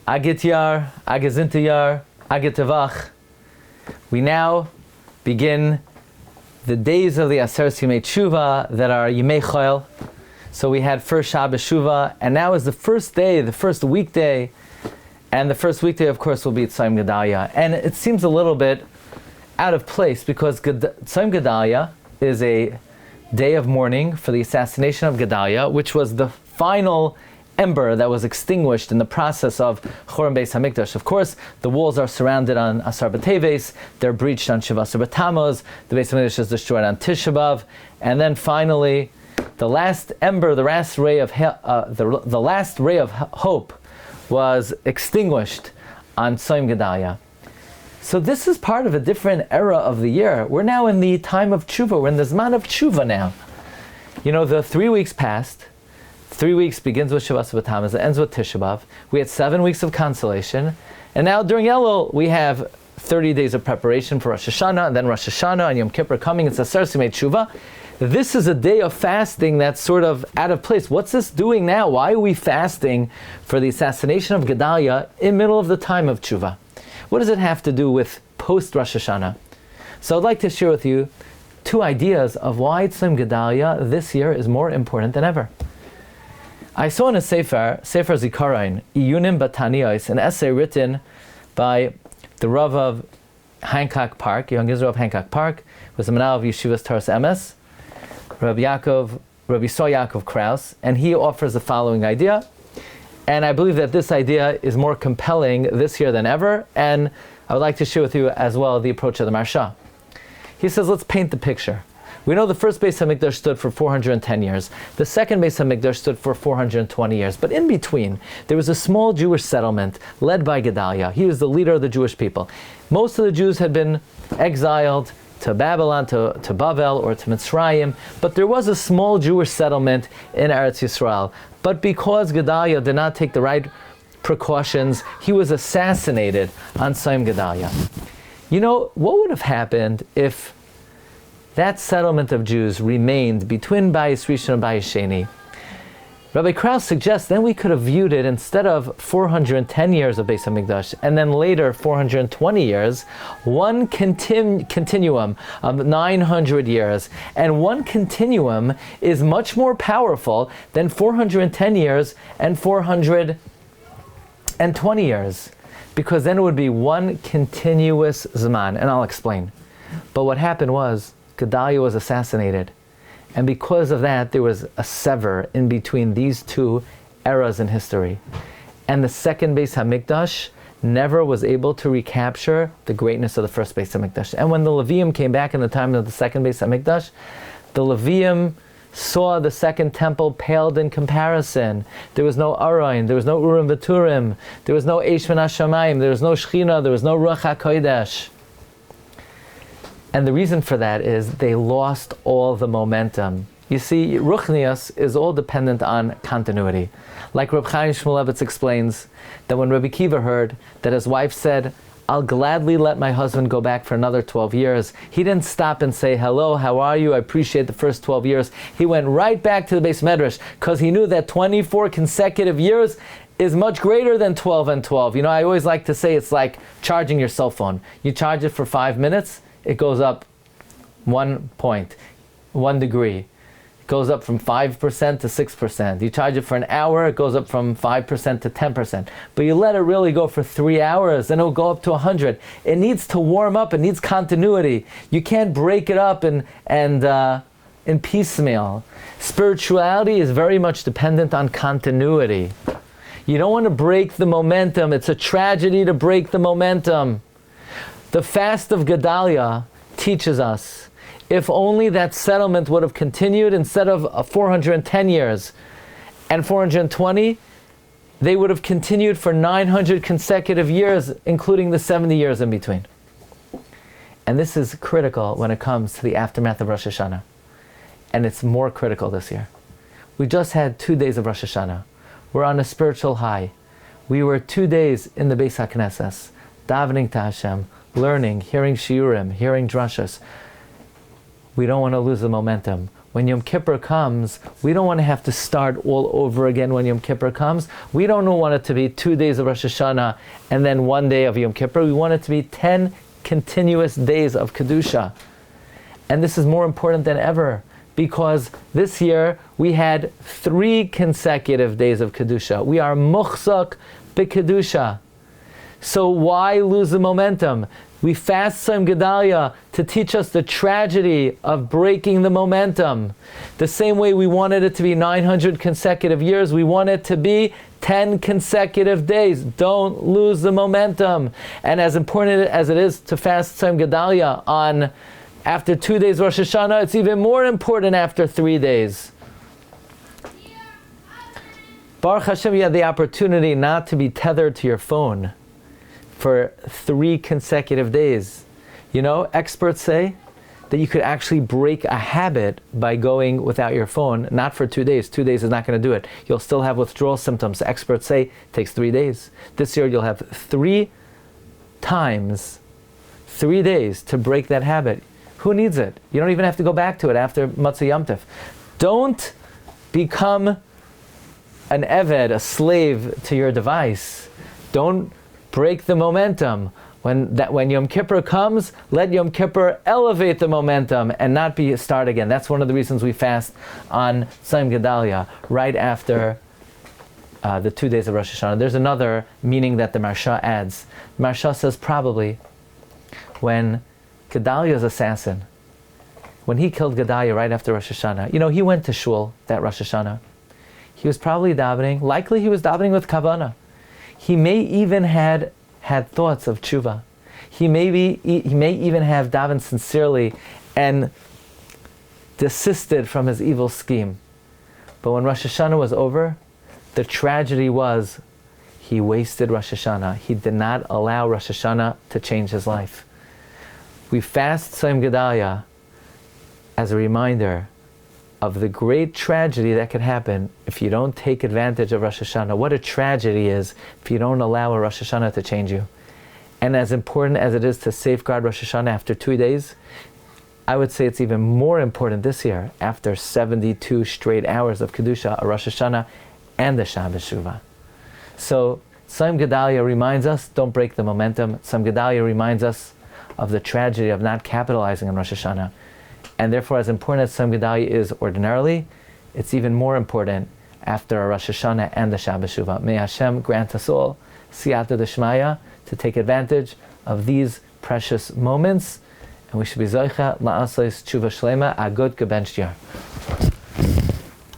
Agityar, Agazintiyar, Agitavach. We now begin the days of the Aseret Yimei Tshuva that are Yimei Chol. So we had first Shabbos Shuvah, and now is the first day, the first weekday, and the first weekday, of course, will be Tzom Gedalia. And it seems a little bit out of place because Tzom Gedalia is a day of mourning for the assassination of Gedaliah, which was the final ember that was extinguished in the process of Churban Beis Hamikdash. Of course, the walls are surrounded on Asar B'Teves, they're breached on Shiva Asar B'Tammuz, the Beis Hamikdash is destroyed on Tisha B'Av, and then finally, the last ember, the last ray of hope was extinguished on Tzom Gedalia. So this is part of a different era of the year. We're now in the time of Tshuva. We're in the Zman of Tshuva now. You know, the 3 weeks passed. 3 weeks begins with Shiva Asar B'Tammuz, it ends with Tisha B'Av. We had 7 weeks of consolation. And now during Elul, we have 30 days of preparation for Rosh Hashanah, and then Rosh Hashanah and Yom Kippur coming. It's a Aseret Yimei Tshuva. This is a day of fasting that's sort of out of place. What's this doing now? Why are we fasting for the assassination of Gedaliah in the middle of the time of Tshuva? What does it have to do with post Rosh Hashanah? So I'd like to share with you 2 ideas of why Tzom Gedalia this year is more important than ever. I saw in a Sefer Zikaron, Iyunim Bataniyos, an essay written by the Rav of Hancock Park, Young Israel of Hancock Park, was the Manal of Yeshivas Taras Emes, Rabbi Yisrael Yaakov Kraus, and he offers the following idea. And I believe that this idea is more compelling this year than ever, and I would like to share with you as well the approach of the Marsha. He says, let's paint the picture. We know the first Beis HaMikdash stood for 410 years. The second Beis HaMikdash stood for 420 years. But in between, there was a small Jewish settlement led by Gedaliah. He was the leader of the Jewish people. Most of the Jews had been exiled to Babylon, to Bavel, or to Mitzrayim, but there was a small Jewish settlement in Eretz Yisrael. But because Gedaliah did not take the right precautions, he was assassinated on Tzom Gedalia. You know, what would have happened if that settlement of Jews remained between Bayis Rishon and Bayis Sheni? Rabbi Kraus suggests then we could have viewed it, instead of 410 years of Beis HaMikdash and then later 420 years, one continuum of 900 years. And one continuum is much more powerful than 410 years and 420 years. Because then it would be one continuous Zman. And I'll explain. But what happened was, Gedaliah was assassinated. And because of that, there was a sever in between these 2 eras in history. And the second Beis HaMikdash never was able to recapture the greatness of the first Beis HaMikdash. And when the Levium came back in the time of the second Beis HaMikdash, the Levium saw the second temple paled in comparison. There was no Aron, there was no Urim V'Turim, there was no Eish Min HaShamayim, there was no Shechina, there was no Ruach HaKodesh. And the reason for that is they lost all the momentum. You see, Ruchnius is all dependent on continuity. Like Reb Chaim Shmulevitz explains that when Rabbi Kiva heard that his wife said, I'll gladly let my husband go back for another 12 years, he didn't stop and say, hello, how are you? I appreciate the first 12 years. He went right back to the Beis Medrash because he knew that 24 consecutive years is much greater than 12 and 12. You know, I always like to say it's like charging your cell phone. You charge it for 5 minutes, it goes up 1 point, 1 degree. It goes up from 5% to 6%. You charge it for an hour, it goes up from 5% to 10%. But you let it really go for 3 hours, then it'll go up to 100. It needs to warm up, it needs continuity. You can't break it up in piecemeal. Spirituality is very much dependent on continuity. You don't want to break the momentum. It's a tragedy to break the momentum. The Fast of Gedalia teaches us, if only that settlement would have continued instead of 410 years and 420, they would have continued for 900 consecutive years, including the 70 years in between. And this is critical when it comes to the aftermath of Rosh Hashanah. And it's more critical this year. We just had 2 days of Rosh Hashanah. We're on a spiritual high. We were 2 days in the Beis HaKnesses, davening to Hashem, learning, hearing Shiurim, hearing drashas. We don't want to lose the momentum. when Yom Kippur comes, we don't want to have to start all over again when Yom Kippur comes. We don't want it to be 2 days of Rosh Hashanah and then 1 day of Yom Kippur. We want it to be 10 continuous days of Kedusha. And this is more important than ever, because this year we had 3 consecutive days of Kedusha. We are muchzak b'Kedusha. So why lose the momentum? We fast Tzom Gedalia to teach us the tragedy of breaking the momentum. The same way we wanted it to be 900 consecutive years, we want it to be 10 consecutive days. Don't lose the momentum. And as important as it is to fast Tzom Gedalia on after 2 days Rosh Hashanah, it's even more important after 3 days. Baruch Hashem, you had the opportunity not to be tethered to your phone for 3 consecutive days. You know, experts say that you could actually break a habit by going without your phone, not for 2 days. 2 days is not going to do it. You'll still have withdrawal symptoms. Experts say it takes 3 days. This year you'll have 3 times, 3 days to break that habit. Who needs it? You don't even have to go back to it after Matzah Yom Tov. Don't become an eved, a slave to your device. Don't break the momentum. When Yom Kippur comes, let Yom Kippur elevate the momentum and not be start again. That's one of the reasons we fast on Tzom Gedalia, right after the 2 days of Rosh Hashanah. There's another meaning that the Marsha adds. Marsha says probably when Gedaliah's assassin, when he killed Gedaliah right after Rosh Hashanah, you know, he went to shul that Rosh Hashanah. He was probably davening, likely he was davening with kavanah. He may even had thoughts of tshuva. He may even have davened sincerely and desisted from his evil scheme. But when Rosh Hashanah was over, the tragedy was he wasted Rosh Hashanah. He did not allow Rosh Hashanah to change his life. We fast Tzom Gedalia as a reminder of the great tragedy that could happen if you don't take advantage of Rosh Hashanah. What a tragedy is if you don't allow a Rosh Hashanah to change you. And as important as it is to safeguard Rosh Hashanah after 2 days, I would say it's even more important this year after 72 straight hours of Kedusha, a Rosh Hashanah, and the Shabbos Shuvah. So Tzom Gedalia reminds us, don't break the momentum. Tzom Gedalia reminds us of the tragedy of not capitalizing on Rosh Hashanah. And therefore, as important as Tzom Gedalia is ordinarily, it's even more important after a Rosh Hashanah and the Shabbos Shuvah. May Hashem grant us all siyata d'shmaya to take advantage of these precious moments, and we should be zoicha la'asos tshuva shlema a good gebencht year.